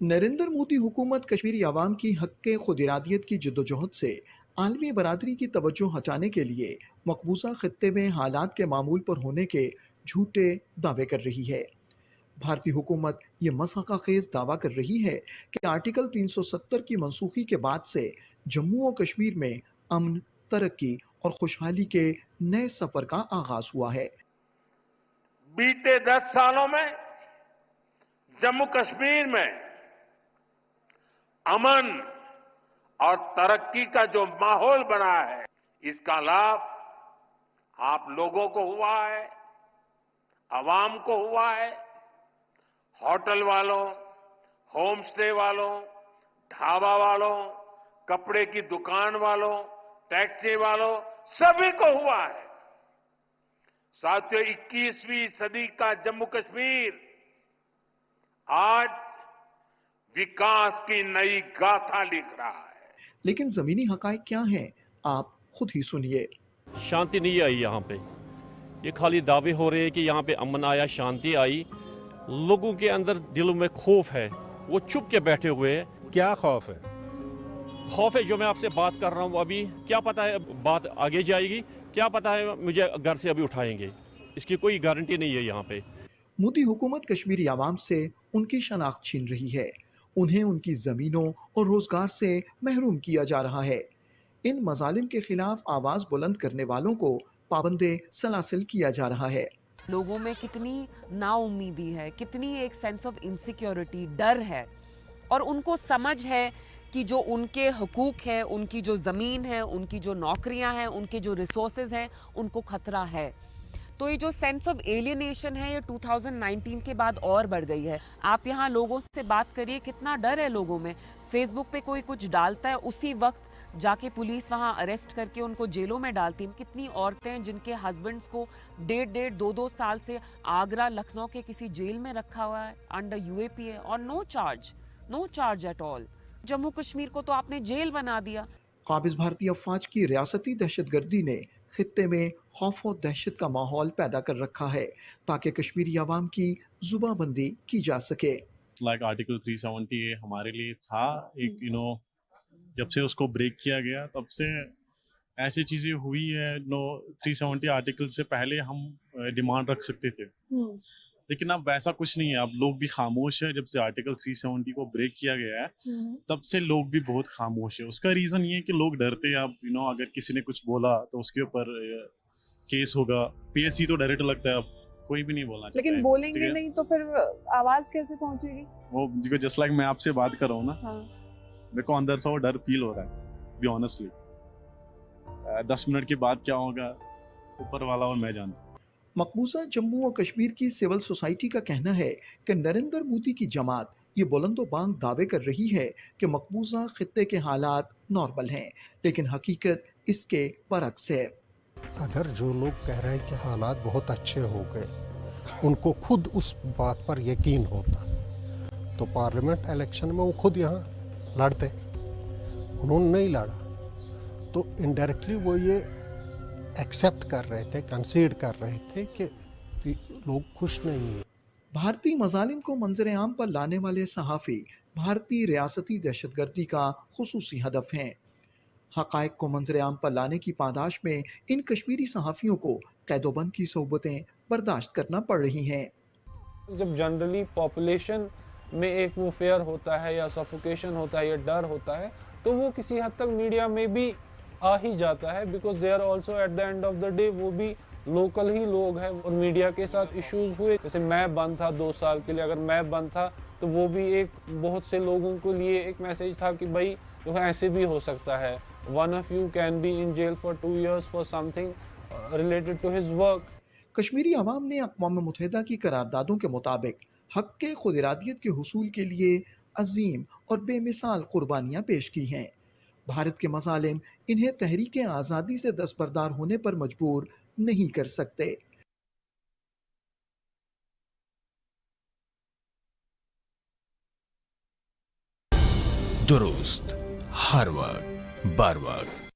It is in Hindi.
नरेंद्र मोदी हुकूमत कश्मीरी अवाम की हक के खुद इरादियत की जद्दोजहद से आलमी बरादरी की तवज्जो हटाने के लिए मकबूजा खत्ते में हालात के मामूल पर होने के झूठे दावे कर रही है। भारतीय हुकूमत ये मज़ाक़ खेज़ दावा कर रही है कि आर्टिकल 370 की मनसूखी के बाद से जम्मू और कश्मीर में अमन, तरक्की और खुशहाली के नए सफ़र का आगाज हुआ है। बीते 10 सालों में जम्मू कश्मीर में अमन और तरक्की का जो माहौल बना है, इसका लाभ आप लोगों को हुआ है, आवाम को हुआ है। होटल वालों, होम स्टे वालों, ढाबा वालों, कपड़े की दुकान वालों, टैक्सी वालों, सभी को हुआ है। साथियों, 21वीं सदी का जम्मू कश्मीर आज विकास की नई गाथा लिख रहा है। लेकिन ज़मीनी हक़ाइक़ क्या हैं, आप खुद ही सुनिए। शांति नहीं आई यहाँ पे। ये खाली दावे हो रहे हैं कि यहाँ पे अमन आया, शांति आई। लोगों के अंदर दिलों में खौफ है, वो चुप के बैठे हुए हैं। क्या खौफ है? खौफ है जो मैं आपसे बात कर रहा हूँ अभी, क्या पता है बात आगे जाएगी, क्या पता है मुझे घर से अभी उठाएंगे, इसकी कोई गारंटी नहीं है यहाँ पे। मोदी हुकूमत कश्मीरी आवाम से उनकी शनाख्त छीन रही है, उन्हें उनकी ज़मीनों और रोज़गार से महरूम किया जा रहा है। इन मजालिम के खिलाफ आवाज़ बुलंद करने वालों को पाबंदे सलासिल किया जा रहा है। लोगों में कितनी नाउम्मीदी है, कितनी एक सेंस ऑफ इनसिक्योरिटी, डर है, और उनको समझ है कि जो उनके हकूक है, उनकी जो ज़मीन है, उनकी जो नौकरियां हैं, उनके जो रिसोर्सेज हैं, उनको खतरा है। तो ये जो सेंस ऑफ एलियनेशन है, ये 2019 के बाद और बढ़ गई है। आप यहाँ लोगों से बात करिए, कितना डर है लोगों में। फेसबुक पे कोई कुछ डालता है, उसी वक्त जाके पुलिस वहाँ अरेस्ट करके उनको जेलों में डालती है। कितनी औरतें हैं जिनके हस्बैंड्स को 1.5, 2 साल से आगरा, लखनऊ के किसी जेल में रखा हुआ है अंडर यूएपीए और no charge at all. Jammu Kashmir को तो आपने जेल बना दिया। काबिज भारतीय अफवाज की रियासती दहशतगर्दी ने खित्ते में खौफ और दहशत का माहौल पैदा कर रखा है ताकि कश्मीरी अवाम की जुबाबंदी की जा सके। लाइक आर्टिकल 370 हमारे लिए था एक जब से उसको ब्रेक किया गया तब से ऐसी चीजें हुई है। 370 आर्टिकल से पहले हम डिमांड रख सकते थे, लेकिन अब वैसा कुछ नहीं है। अब लोग भी खामोश है। जब से आर्टिकल 370 को ब्रेक किया गया है तब से लोग भी बहुत खामोश है। उसका रीजन ये है कि लोग डरते हैं। अब अगर किसी ने कुछ बोला तो उसके ऊपर केस होगा। पीएससी तो डायरेक्ट लगता है, अब कोई भी नहीं बोलना चाहता। लेकिन बोलेंगे नहीं तो फिर आवाज कैसे पहुंचेगी? वो जस्ट लाइक मैं आपसे बात कर रहा हूँ ना, मेरे को अंदर से वो डर फील हो रहा है, बी ऑनेस्टली। 10 मिनट के बाद क्या होगा ऊपर वाला और मैं जानता हूँ। मकबूजा जम्मू और कश्मीर की सिविल सोसाइटी का कहना है कि नरेंद्र मोदी की जमात ये बुलंदोबांग दावे कर रही है कि मकबूजा खित्ते के हालात नॉर्मल हैं, लेकिन हकीकत इसके बरक्स है। अगर जो लोग कह रहे हैं कि हालात बहुत अच्छे हो गए, उनको खुद उस बात पर यकीन होता तो पार्लियामेंट इलेक्शन में वो खुद यहाँ लड़ते। उन्होंने नहीं लड़ा तो इनडायरेक्टली वो ये एक्सेप्ट कर रहे थे, कंसीड कर रहे थे कि लोग खुश नहीं है। भारतीय मजालिम को मंजर आम पर लाने वाले सहाफ़ी भारतीय रियासती दहशतगर्दी का खुसूसी हदफ हैं। हक़ाइक़ को मंजर आम पर लाने की पादाश में इन कश्मीरी सहाफ़ियों को कैदोबंद की सोबतें बर्दाश्त करना पड़ रही हैं। जब जनरली पॉपुलेशन में एक वो फेयर होता है या सफोकेशन होता है या डर होता है, तो वो किसी हद तक मीडिया में भी आ ही जाता है, because they are also at the end of the day वो भी लोकल ही लोग हैं। और मीडिया के साथ इश्यूज हुए, जैसे मैं बंद था 2 साल के लिए, अगर मैं बंद था तो वो भी एक बहुत से लोगों के लिए एक मैसेज था कि भाई ऐसे भी हो सकता है। One of you can be in jail for 2 years for something related to his work. Kashmiri अवाम ने अक़वाम मुत्तहिदा की करारदादों के मुताबिक हक़ के खुद इरादियत के हुसूल के लिए अजीम और बेमिसाल कुर्बानियाँ पेश की हैं। भारत के मज़ालिम इन्हें तहरीक आज़ादी से दस्तबरदार होने पर मजबूर नहीं कर सकते। दुरुस्त हर वक्त बर वक्त।